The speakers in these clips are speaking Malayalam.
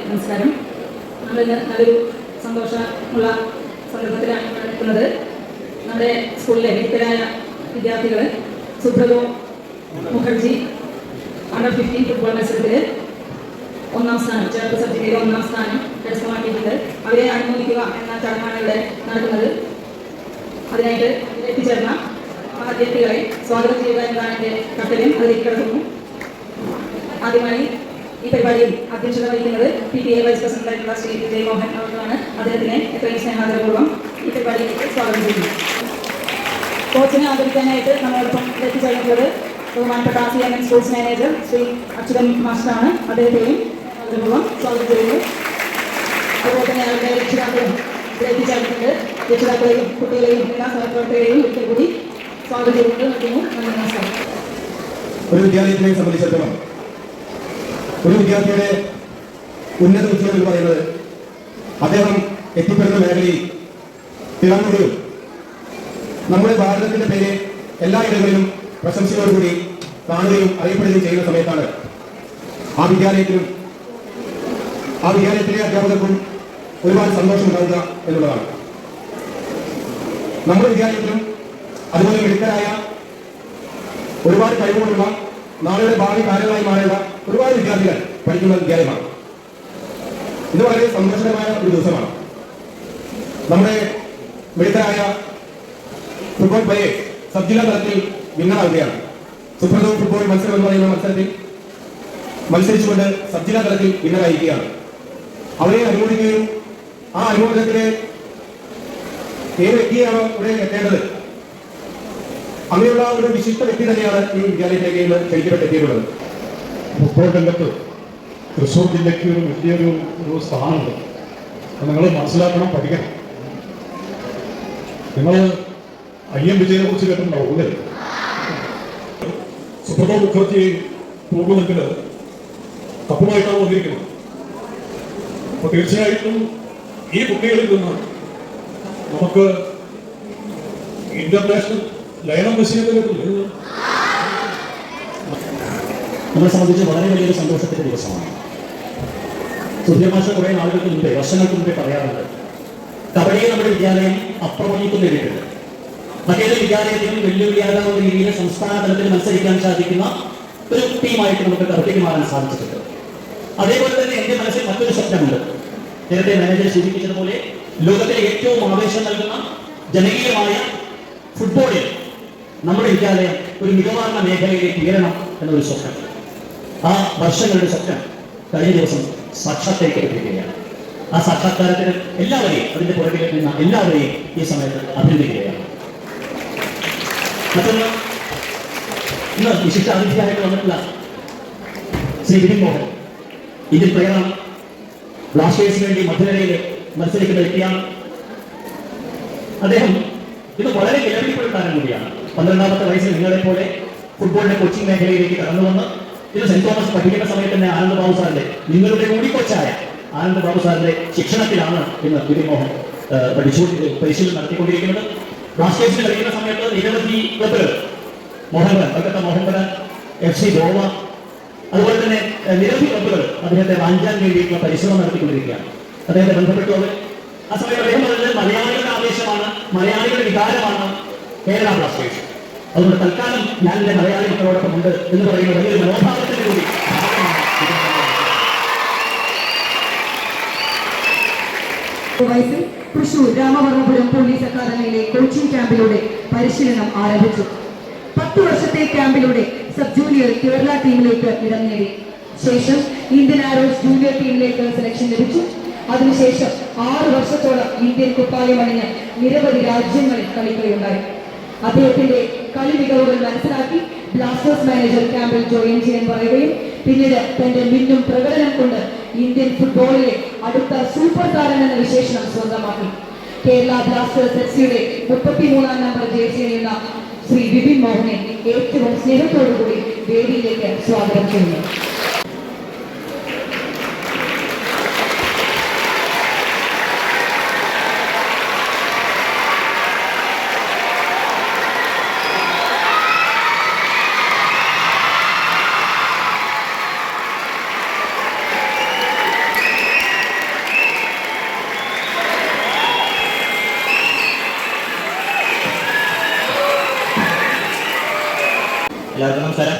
നമസ്കാരം. നമ്മളിന്ന് നല്ലൊരു സന്തോഷമുള്ള സന്ദർഭത്തിലാണ് നിൽക്കുന്നത്. നമ്മുടെ സ്കൂളിലെ വിദഗ്ധരായ വിദ്യാർത്ഥികൾ സുബ്രതോ മുഖർജി അണ്ടർ 15 ഫുട്ബോൾ മത്സരത്തിൽ 1ാം സ്ഥാനം, ചെറുപ്പ് സബ്ജക്റ്റിൽ 1ാം സ്ഥാനം കരസ്ഥമാക്കിയിട്ടുണ്ട്. അവരെ അനുമോദിക്കുക എന്ന ചടങ്ങാണ് ഇവിടെ നടക്കുന്നത്. അതിനായിട്ട് എത്തിച്ചേർന്ന അധ്യാപകരെ സ്വാഗതം ചെയ്യുക എന്നതാണ് എൻ്റെ കർത്തവ്യം. അതിലേക്ക് കിടക്കുന്നു. ആദ്യമായി ഈ പരിപാടിയിൽ അധ്യക്ഷത വഹിക്കുന്നത് PTA വൈസ് പ്രസിഡന്റായിട്ടുള്ള ശ്രീ വിജയ് മോഹൻ അവർക്കാണ്. അദ്ദേഹത്തിനെ എത്രയും സ്നേഹാദരപൂർവ്വം ഈ പരിപാടിയിലേക്ക് സ്വാഗതം ചെയ്യുന്നു. കോച്ചിനെ ആദരിക്കാനായിട്ട് നമ്മളോടൊപ്പം എത്തിച്ചേർന്നിട്ടുള്ളത് ബഹുമാനപ്പെട്ട CMN sports manager Shri Achuthan മാസ്റ്ററാണ്. അദ്ദേഹത്തെയും ആദരപൂർവ്വം സ്വാഗതം ചെയ്യുന്നു. അതുപോലെ തന്നെ അവരുടെ രക്ഷിതാക്കളും ഇവിടെ എത്തിച്ചേർന്നിട്ടുണ്ട്. രക്ഷിതാക്കളെയും കുട്ടികളെയും എല്ലാ സഹപ്രവർത്തകരെയും ഒരിക്കൽ കൂടി സ്വാഗതം ചെയ്തുകൊണ്ട് നിർത്തുന്നു. നന്ദി, നമസ്കാരം. ഒരു വിദ്യാലയത്തിനെ സംബന്ധിച്ചിടത്തോളം ഒരു വിദ്യാർത്ഥിയുടെ ഉന്നത ഉദ്യോഗം എന്ന് പറയുന്നത് അദ്ദേഹം എത്തിപ്പെടുന്ന മേഖലയിൽ തിളങ്ങുകയും നമ്മുടെ ഭാരതത്തിന്റെ പേര് എല്ലായിടങ്ങളിലും പ്രശംസയോടുകൂടി കാണുകയും അറിയപ്പെടുകയും ചെയ്യുന്ന സമയത്താണ് ആ വിദ്യാലയത്തിലെ അധ്യാപകർക്കും ഒരുപാട് സന്തോഷമുണ്ടാവുക എന്നുള്ളതാണ്. നമ്മുടെ വിദ്യാലയത്തിലും അതുപോലെ മിടുക്കരായ ഒരുപാട് കഴിവുകളുള്ള നാളെയുടെ ഭാവി താരങ്ങളായി മാറേണ്ട ഒരുപാട് വിദ്യാർത്ഥികൾ പഠിക്കുന്ന വിദ്യാലയമാണ്. ഇത് വളരെ സന്തോഷകരമായ ഒരു ദിവസമാണ്. നമ്മുടെ മിടുക്കരായ ഫുട്ബോൾ പ്ലേയേഴ്സ് സബ് ജില്ലാ തലത്തിൽ വിന്നറാവുകയാണ്. സുബ്രതോ ഫുട്ബോൾ മത്സരം എന്ന് പറയുന്ന മത്സരത്തിൽ മത്സരിച്ചുകൊണ്ട് സബ് ജില്ലാ തലത്തിൽ വിന്നറായിരിക്കുകയാണ്. അവരെ അനുമോദിക്കുകയും ആ അനുമോദനത്തിന് ഏത് വ്യക്തിയാണ് ഇവിടെ എത്തേണ്ടത്, അങ്ങനെയുള്ള ഒരു വിശിഷ്ട വ്യക്തി തന്നെയാണ് ഈ വിദ്യാലയത്തിലേക്ക് ഇന്ന് ക്ഷണിക്കപ്പെട്ടെത്തിയിട്ടുള്ളത്. ഫുട്ബോൾ രംഗത്ത് തൃശ്ശൂർ ജില്ലയ്ക്ക് ഒരു വലിയൊരു സ്ഥാനമുണ്ട്. നിങ്ങൾ മനസ്സിലാക്കണം, പഠിക്കണം. നിങ്ങൾ IM വിജയനെ കുറിച്ച് കേട്ടിട്ടുണ്ടാവും അല്ലേ? സുബ്രതോ മുഖർജി പോകുമെങ്കിൽ കപ്പുമായിട്ടാണ് വന്നിരിക്കുന്നത്. അപ്പൊ തീർച്ചയായിട്ടും ഈ കുട്ടികളിൽ നിന്ന് നമുക്ക് ഇന്റർനാഷണൽ ലയനം മെസ്സിയൊക്കെ കേട്ടില്ലേ? നമ്മളെ സംബന്ധിച്ച് വളരെ വലിയൊരു സന്തോഷത്തിന്റെ ദിവസമാണ്. സുധീർമാഷ കുറെ നാളുകൾക്ക് മുമ്പേ, വർഷങ്ങൾക്ക് മുമ്പേ പറയാറുണ്ട്, കബഡിയെ നമ്മുടെ വിദ്യാലയം അപ്രമണിക്ക് നേടിയിട്ടുണ്ട്. മറ്റേതൊരു വിദ്യാലയത്തിനും വെല്ലുവിളിയാകാവുന്ന രീതിയിൽ സംസ്ഥാന തലത്തിൽ മത്സരിക്കാൻ സാധിക്കുന്ന ഒരു ടീമായിട്ട് നമുക്ക് കബഡിക്ക് മാറാൻ സാധിച്ചിട്ടുണ്ട്. അതേപോലെ തന്നെ എൻ്റെ മനസ്സിൽ മറ്റൊരു സ്വപ്നമുണ്ട്. നേരത്തെ മാനേജർ സൂചിപ്പിച്ചതുപോലെ ലോകത്തിലെ ഏറ്റവും ആവേശം നൽകുന്ന ജനകീയമായ ഫുട്ബോളിൽ നമ്മുടെ വിദ്യാലയം ഒരു മികവാർന്ന മേഖലയിലേക്ക് ഉയരണം എന്നൊരു സ്വപ്നം. ആ വർഷങ്ങളുടെ സ്വപ്നം കഴിഞ്ഞ ദിവസം സാക്ഷാത്കരിക്കപ്പെട്ടിരിക്കുകയാണ്. ആ സാക്ഷാത്കാരത്തിന് എല്ലാവരെയും, അതിന്റെ പുറകിൽ നിന്ന എല്ലാവരെയും ഈ സമയത്ത് അഭിനന്ദിക്കുകയാണ്. മറ്റൊന്ന്, ഇന്ന് വിശിഷ്ട അതിഥിയായിട്ട് വന്നിട്ടുള്ള ശ്രീ വിപിൻ മോഹൻ ഇന്ത്യൻ പ്ലെയറാണ്. ബ്ലാസ്റ്റേഴ്സിന് വേണ്ടി മധ്യനിരയിൽ മത്സരിക്കുന്ന വ്യക്തിയാണ്. അദ്ദേഹം ഇത് വളരെ വിലപിടിപ്പെടുത്താനും കൂടിയാണ്. 12ാമത്തെ വയസ്സിൽ നിങ്ങളെ പോലെ ഫുട്ബോളിന്റെ കോച്ചിങ് മേഖലയിലേക്ക് കടന്നു വന്ന് ഇത് സെന്റ് തോമസ് പഠിക്കുന്ന സമയത്ത് തന്നെ ആനന്ദ് ബാബു സാറിന്റെ, നിങ്ങളുടെ കൂടി കോച്ചായ ആനന്ദ് ബാബു സാറിന്റെ ശിക്ഷണത്തിലാണ് ഇന്ന് വിപിൻ മോഹൻ പരിശീലനം നടത്തിക്കൊണ്ടിരിക്കുന്നത്. ബ്ലാസ്റ്റേഴ്സിൽ കളിക്കുന്ന സമയത്ത് നിരവധി ക്ലബുകൾ, മോഹൻബഗാൻ, കൊൽക്കത്ത മോഹൻബഗാൻ, FC ഗോവ, അതുപോലെ തന്നെ നിരവധി ക്ലബുകൾ അദ്ദേഹത്തെ വാഞ്ചാൻ വേണ്ടിയിട്ടുള്ള പരിശ്രമം നടത്തിക്കൊണ്ടിരിക്കുകയാണ്. അദ്ദേഹത്തെ ബന്ധപ്പെട്ടവർ ആ സമയത്ത് അദ്ദേഹം പറഞ്ഞത് മലയാളികളുടെ ആവേശമാണ്, മലയാളികളുടെ വികാരമാണ് കേരള ബ്ലാസ്റ്റേഴ്സ്. അതുകൊണ്ട് തൽക്കാലം ഞാൻ എൻ്റെ മലയാളി മക്കളോടൊപ്പം ഉണ്ട് എന്ന് പറയുന്ന വലിയൊരു മനോഭാവത്തിന് കൂടി വയസ്സിൽ തൃശൂർ രാമവർമ്മപുരം പോലീസ് അക്കാദമിയിലെ കോച്ചിംഗ് ക്യാമ്പിലൂടെ പരിശീലനം ആരംഭിച്ചു. 10 വർഷത്തെ ക്യാമ്പിലൂടെ സബ് ജൂനിയർ കേരള ടീമിലേക്ക് ഇടം നേടി. ശേഷം ഇന്ത്യൻ ആരോസ് ജൂനിയർ ടീമിലേക്ക് സെലക്ഷൻ ലഭിച്ചു. അതിനുശേഷം 6 വർഷത്തോളം ഇന്ത്യൻ കുപ്പായമണിഞ്ഞ് നിരവധി രാജ്യങ്ങളിൽ കളിക്കുകയുണ്ടായി. അദ്ദേഹത്തിന്റെ കളി മികവുകൾ മനസ്സിലാക്കി ബ്ലാസ്റ്റേഴ്സ് മാനേജർ ക്യാമ്പിൽ ജോയിൻ ചെയ്യാൻ പറയുകയും പിന്നീട് തന്റെ മിന്നും പ്രകടനം കൊണ്ട് ഇന്ത്യൻ ഫുട്ബോളിലെ അടുത്ത സൂപ്പർ താരം എന്ന വിശേഷണം സ്വന്തമാക്കി. കേരള ബ്ലാസ്റ്റേഴ്സ് FC-യുടെ 33ാം നമ്പർ ജേഴ്സി അണിയുന്ന ശ്രീ വിപിൻ മോഹനെ ഏറ്റവും സ്നേഹത്തോടുകൂടി വേദിയിലേക്ക് സ്വാഗതം ചെയ്യുന്നു. എല്ലാവർക്കും നമസ്കാരം.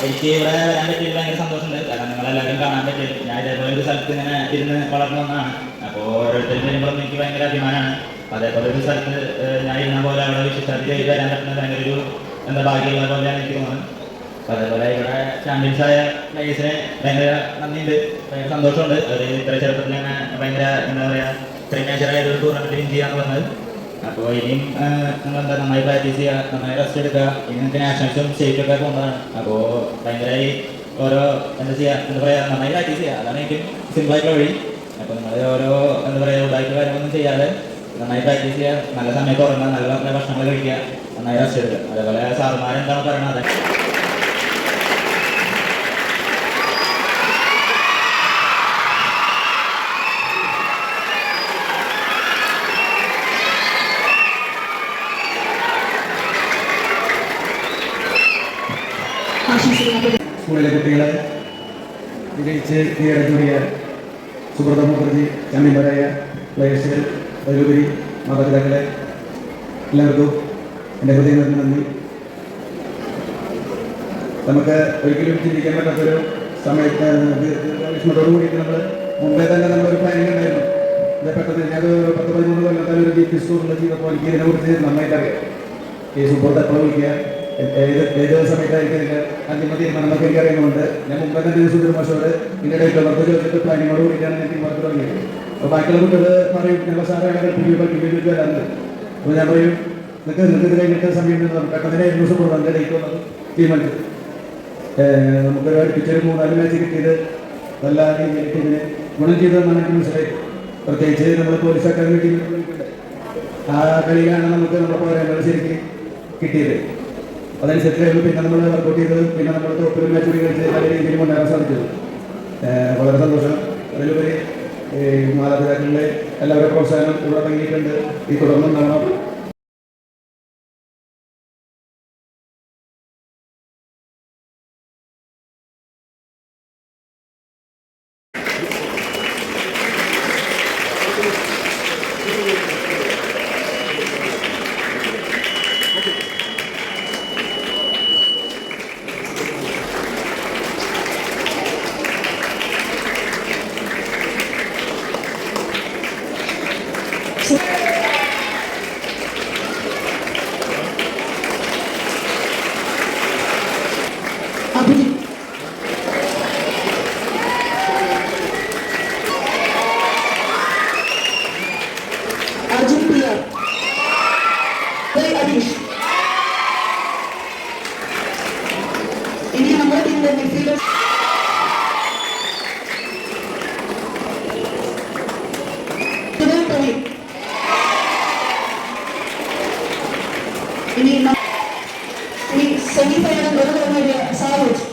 എനിക്ക് ഇവിടെ വരാൻ പറ്റിയതിൽ ഭയങ്കര സന്തോഷമുണ്ട്. കാരണം നിങ്ങളെല്ലാവരും കാണാൻ പറ്റും. ഞാൻ ഇതേപോലെ ഒരു സ്ഥലത്ത് ഇങ്ങനെ ഇരുന്ന് വളർന്നു വന്നതാണ്. അപ്പോൾ ഓരോരുത്തരും വരുമ്പോഴും എനിക്ക് ഭയങ്കര അഭിമാനമാണ്. അതേപോലെ ഒരു സ്ഥലത്ത് ഞാൻ ഇരുന്ന പോലെ അവിടെ വിശിഷ്ടാതിഥിയായി വരാൻ പറ്റുന്നത് ഭയങ്കര ഒരു ഭാഗ്യമുള്ള പോലെയാണ് എനിക്ക് തോന്നുന്നത്. അപ്പോൾ അതേപോലെ ഇവിടെ ചാമ്പ്യൻസായ പ്ലേയേഴ്സിനെ ഭയങ്കര നന്ദിയുണ്ട്, ഭയങ്കര സന്തോഷമുണ്ട്. അവർ ഇത്ര ചെറുപ്പത്തിൽ തന്നെ ഭയങ്കര എന്താ പറയുക ഇത്രയും മേജറായ ഒരു ടൂർണമെൻറ്റ് വിൻ ചെയ്യാന്ന് പറഞ്ഞത്. അപ്പോൾ ഇനിയും നിങ്ങളെന്താ നന്നായി പ്രാക്ടീസ് ചെയ്യുക, നന്നായി റെസ്റ്റ് എടുക്കുക. ഇനി നിങ്ങൾക്ക് നാഷണൽസും സ്റ്റേറ്റൊക്കെ പോകുന്നതാണ്. അപ്പോൾ ഭയങ്കരമായി ഓരോ എന്താ ചെയ്യുക, എന്താ പറയുക, നന്നായി പ്രാക്ടീസ് ചെയ്യുക. അതാണ് ഏറ്റവും സിമ്പിളായിട്ടുള്ള വഴി. അപ്പോൾ നിങ്ങൾ ഓരോ എന്താ പറയുക ഉടായ്പ കാര്യങ്ങളൊന്നും ചെയ്യാതെ നന്നായി പ്രാക്ടീസ് ചെയ്യുക, നല്ല സമയത്ത് ഉറങ്ങുക, നല്ല ഭക്ഷണങ്ങൾ കഴിക്കുക, നന്നായി റെസ്റ്റ് എടുക്കുക. അതേപോലെ സാറുമാരെന്താണ് പറയണത് സ്കൂളിലെ കുട്ടികളെ വിജയിച്ച് കീഴടക്കിയ സുബ്രത മുഖർജി, ചാമ്പ്യന്മാരായ പ്ലേയേഴ്സുകൾ, അതിലുപരി മാതാപിതാക്കളെ എല്ലാവർക്കും എൻ്റെ ഹൃദയം നിറഞ്ഞ നന്ദി. നമുക്ക് ഒരിക്കലും ചിന്തിക്കാൻ പറ്റാത്തൊരു സമയത്ത് വിഷമത്തോടു കൂടിയിട്ട് നമ്മൾ മുമ്പേ തന്നെ നമ്മളൊരു പ്ലാനിങ് ഉണ്ടായിരുന്നു. ഇത് പെട്ടെന്ന് ഞാനത് 10-13 കൊല്ലത്തെ ഒരു GP സ്കൂളിൽ ചെയ്തപ്പോൾ എനിക്ക് ഇതിനെക്കുറിച്ച് നന്നായിട്ട് അറിയാം. ഈ സുബ്രത എപ്പോൾ വിളിക്കുക, ഏത് സമയത്തായിരിക്കും അന്തിമ തീരുമാനം എന്നൊക്കെ എനിക്ക് അറിയുന്നുണ്ട്. ഞാൻ മുമ്പേ തന്നെ സുധീർ മാഷോട് ഇതിൻ്റെ ഡേറ്റ് ഓഫ് ബർത്ത് ചോദിച്ചിട്ട് പ്ലാനിങ്ങോട് കൂടിയിട്ടാണ് ഞാൻ തീരുമാനത്തിൽ തുടങ്ങിയത്. അപ്പോൾ ബാക്കിയുള്ള കുട്ടികൾ പറയും ഞങ്ങൾ സാറാണ് പഠിപ്പിച്ചു വരാറുണ്ട്. അപ്പോൾ ഞാൻ പറയും നിങ്ങൾക്ക് ഇത് കഴിഞ്ഞിട്ട് സമയം പെട്ടെന്നായിരുന്നു സുബ്രതൻ്റെ ഡേറ്റ് വന്നത് തീരുമാനിച്ചത്. നമുക്കൊരു അടുപ്പിച്ചൊരു 3-4 മാച്ച് കിട്ടിയത് നല്ല രീതിയിൽ ടീമിന് ഗുണം ചെയ്തതെന്നാണ് എനിക്ക് മനസ്സിലായി. പ്രത്യേകിച്ച് നമ്മൾ പോലീസ് അക്കാദമി ടീമിൽ വിളിക്കുന്നത് ആ കളിയിലാണ് നമുക്ക് നമ്മുടെ പോരായ്മകൾ ശരിക്കും കിട്ടിയത്. അതനുസരിച്ചായിരുന്നു പിന്നെ നമ്മൾ വർക്കൗട്ട് ചെയ്തത്. പിന്നെ നമ്മൾ ടോപ്പിൽ മാച്ച് കൂടി കളിച്ച് നല്ല രീതിയിൽ മുന്നേറാൻ സാധിച്ചത്. വളരെ സന്തോഷം. അതിലുപരി മാതാപിതാക്കളുടെ എല്ലാവരുടെ പ്രോത്സാഹനം ഇവിടെ തുടങ്ങിയിട്ടുണ്ട്. ഈ തുടർന്നുണ്ടാവണം. ഇനി നമ്മുടെ ടീമിലെ മിഡ്ഫീൽഡർ ഇനി സെമി ഫൈനൽ സാവോജ്.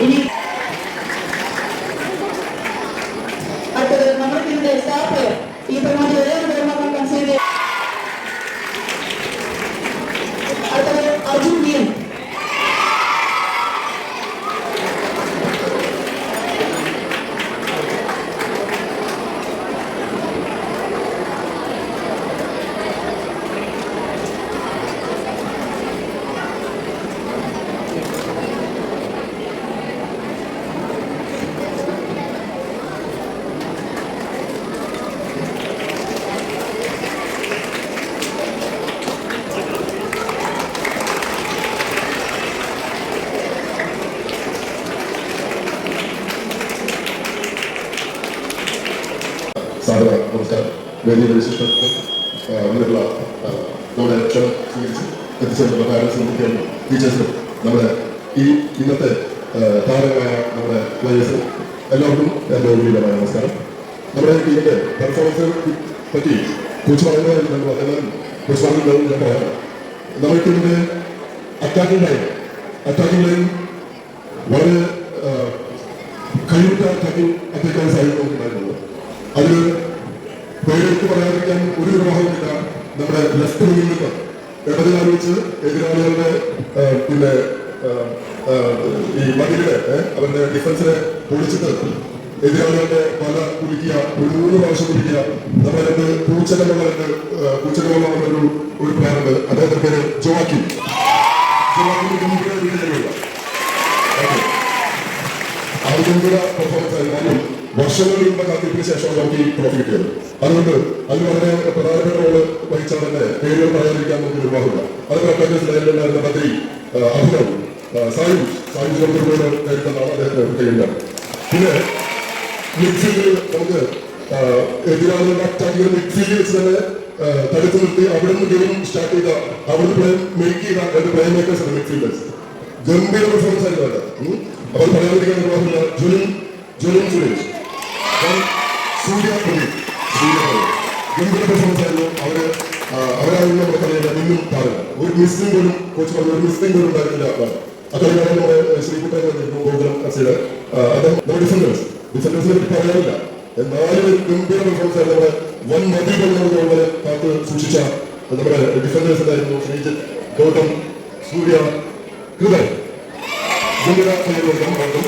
ഇനി അടുത്തത് നമ്മുടെ ടീമിലെ സ്റ്റാർ പ്ലെയർ ഈ പരിപാടി ഒരേ ഒരു പേര് നമ്മൾ കൺസിഡർ ചെയ്യും. അടുത്തത് അർജുൻ വിയൻ. സാധാരണ നമസ്കാരം. വേദിയുടെ വിശിഷ്ടത്തിൽ മുന്നിലുള്ള നമ്മുടെ ക്ഷണം സ്വീകരിച്ച് എത്തിച്ചേർന്നുള്ള പാരൻസിനും കുട്ടികളും ടീച്ചേഴ്സിനും നമ്മുടെ ഈ ഇന്നത്തെ താരങ്ങളായ നമ്മുടെ പ്ലേയേഴ്സിനും എല്ലാവർക്കും എൻ്റെ വിപുലമായ നമസ്കാരം. നമ്മുടെ ടീമിൻ്റെ പെർഫോമൻസിനെ പറ്റി കോച്ച് പറയുന്നതായിരുന്നു എന്നാലും കോച്ച് പറഞ്ഞിട്ടുണ്ടാവും ഞാൻ പറയാം. നമ്മുടെ ടീമിൻ്റെ അറ്റാക്കിംഗ് ലൈൻ വളരെ കഴിവുറ്റ അറ്റാക്കാൻ സാധിക്കുന്നുണ്ടായിരുന്നു. അതിൽ പേരെടുത്ത് പറയാതിരിക്കാൻ ഒരു നിർവാഹമില്ല. നമ്മുടെ ലെഫ്റ്റ് വിങ്ങിൽ നിന്ന് ഇടതുകാൽ വെച്ച് എതിരാളികളുടെ പിന്നെ ഈ മതിലിനെ അവരുടെ ഡിഫൻസിനെ പൊളിച്ചിട്ട് എതിരാളികളുടെ പല കുലിക്കുക, ഒരു 3 പ്രാവശ്യം കുലിക്കുക. നമ്മളതിനകത്ത് പൂച്ചക്കമ്മ ഒരു പ്ലെയറുണ്ട്, അദ്ദേഹത്തിന്റെ പേര് ജോവാക്കിൻ. ഗംഭീര പെർഫോമൻസ് ആയിരുന്നു. വർഷങ്ങളുടെ കാത്തിരിപ്പിന് ശേഷമാണ് നമുക്ക് ഈ ട്രോഫി കിട്ടിയത്. അതുകൊണ്ട് അതിന് വളരെ പ്രധാനപ്പെട്ട റോള് വഹിച്ചാൽ തന്നെ പേരുകൾ പറയാതിരിക്കാൻ നമുക്ക് നിർവാഹമില്ല. അതുപോലെ ഉണ്ടായിരുന്ന മന്ത്രി അഭിനവ് സായുജ് ജോർജിനോട് നേരിട്ടെന്നാണ് അദ്ദേഹത്തിന് കഴിയുന്നത്. പിന്നെ മിഡ്ഫീൽഡിൽ നമുക്ക് എതിരാളികളുടെ അറ്റാക്കികൾ മിഡ്ഫീൽഡിൽ വെച്ച് തന്നെ തടുത്തു നിർത്തി അവിടെ നിന്ന് ഗെയിം സ്റ്റാർട്ട് ചെയ്ത അവിടുന്ന് പ്ലേ മേക്ക് ചെയ്ത 2 പ്ലേ മേക്കേഴ്സ് ഉണ്ട് മിഡ്ഫീൽഡേഴ്സ്. ഗംഭീര പെർഫോമൻസ് ആയിരുന്നു അവിടെ. അവർ പറയാതിരിക്കാൻ നിർവാഹമില്ല. ജുലിൻ സുരേഷ്, സൂര്യ പ്രദീപ്, ഗംഭീര പെർഫോമൻസ് ആയിരുന്നു. അവരായിരുന്നു നമ്മുടെ കളിയുടെ മുന്നും താരം. ഒരു മിസ്സിംഗ് പോലും കോച്ച് പറഞ്ഞു, ഒരു മിസ്സിംഗ് പോലും ഉണ്ടായിരുന്നില്ല. അക്കാര്യമാണ് നമ്മുടെ ശ്രീകുട്ടൻ ഗോകുലം അസിയുടെ അദ്ദേഹം നമ്മുടെ ഡിഫൻഡേഴ്സിനെ പറ്റി പറയാനില്ല. എന്നാലും ഒരു ഗംഭീര പെർഫോമൻസ് ആയിരുന്നു. നമ്മുടെ വൻ മതി കൊണ്ടുവരെ കാത്ത് സൂക്ഷിച്ച നമ്മുടെ ഡിഫൻഡേഴ്സ് ഉണ്ടായിരുന്നു. ശ്രീജിത്ത്, ഗൗതം, സൂര്യ, ഹൃദയ്, ഗംഭീര കളികളും.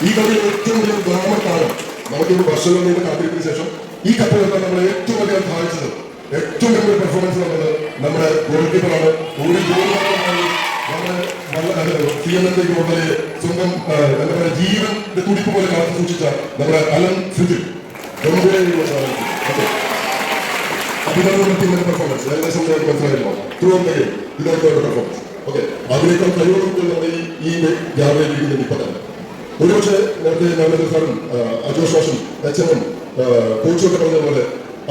ഈ കളിയിൽ ഏറ്റവും വലിയ ഗ്ലാമർ താരം നമുക്ക് വർഷങ്ങൾ നീണ്ട കാത്തിരിപ്പിന് ശേഷം ഈ കപ്പ് നേടാൻ നമ്മളെ ഏറ്റവും അധികം സഹായിച്ചത്, ഏറ്റവും വലിയ പെർഫോമൻസ് എന്നുള്ളത് നമ്മുടെ ഗോൾ കീപ്പറാണ്. ഒരു ഗോൾ നമ്മുടെ CMNലേക്ക് മുതലേ സ്വന്തം എന്താ പറയുക ജീവന്റെ തുടിപ്പ് പോലെ കാത്തു സൂക്ഷിച്ച നമ്മുടെ അലൻ ഫിജിൽ അഭിനന്ദനത്തിന്റെ പെർഫോമൻസ് ഏകദേശം മനസ്സിലായിരുന്നു. ഇതായിരുന്നു പെർഫോമൻസ്. ഓക്കെ, അതിനേക്കാൾ കഴിവുകൾ നമ്മുടെ ഈ ഗ്യാലറിയിലിരിക്കുന്ന ഇപ്പൊ തന്നെ ഒരുപക്ഷെ നേരത്തെ നവീന്ദ്ര സാറും അജോഷ് വാഷും HM കോച്ചുമൊക്കെ പറഞ്ഞതുപോലെ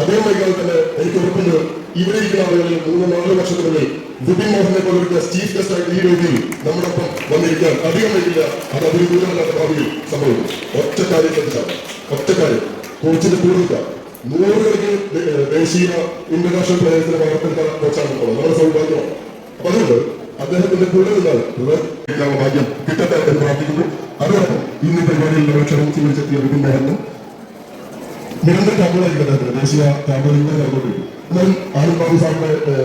അതേ വൈകാതെ തന്നെ എനിക്ക് ഉറപ്പുണ്ട് ഇവിടെ ഇരിക്കുന്ന ആളുകളിൽ 3-4 വർഷത്തിനുള്ളിൽ വിപിൻ മോഹനെ പോലൊരു ചീഫ് ഗസ്റ്റ് ആയിട്ട് ഈ വേദിയിൽ നമ്മോടൊപ്പം വന്നിരിക്കാൻ അധികം വൈകില്ല. അത് അതിന് ദൂരമല്ലാത്ത ഭാവിയിൽ സംഭവിക്കും. ഒറ്റ കാര്യം ശ്രദ്ധിച്ചാൽ, ഒറ്റ കാര്യം കോച്ചിന്റെ കൂടുതൽ 100 കണക്കിന് ദേശീയ ഇന്റർനാഷണൽ പ്ലേയേഴ്സിനെ വളർത്തെടുക്കാൻ കോച്ചാണ് നമ്മുടെ സൗഭാഗ്യമാണ്. അപ്പൊ അതുകൊണ്ട് അദ്ദേഹത്തിന്റെ കൂടെ നിന്നാൽ ഭാഗ്യം കിട്ടട്ടെ എന്ന് പ്രാർത്ഥിക്കുന്നു. അതോടൊപ്പം ഇന്ന് പരിപാടിയിൽ ക്ഷണം സ്വീകരിച്ചെത്തിയ വിപിൻ മോഹനും നിരന്തര ക്യാമ്പുകളായിരിക്കും അദ്ദേഹത്തിന് ദേശീയ ക്യാമ്പുകളിൽ നടന്നുകൊണ്ടിരിക്കും. എന്നാലും ആനന്ദ് ബാബു സാറിന്റെ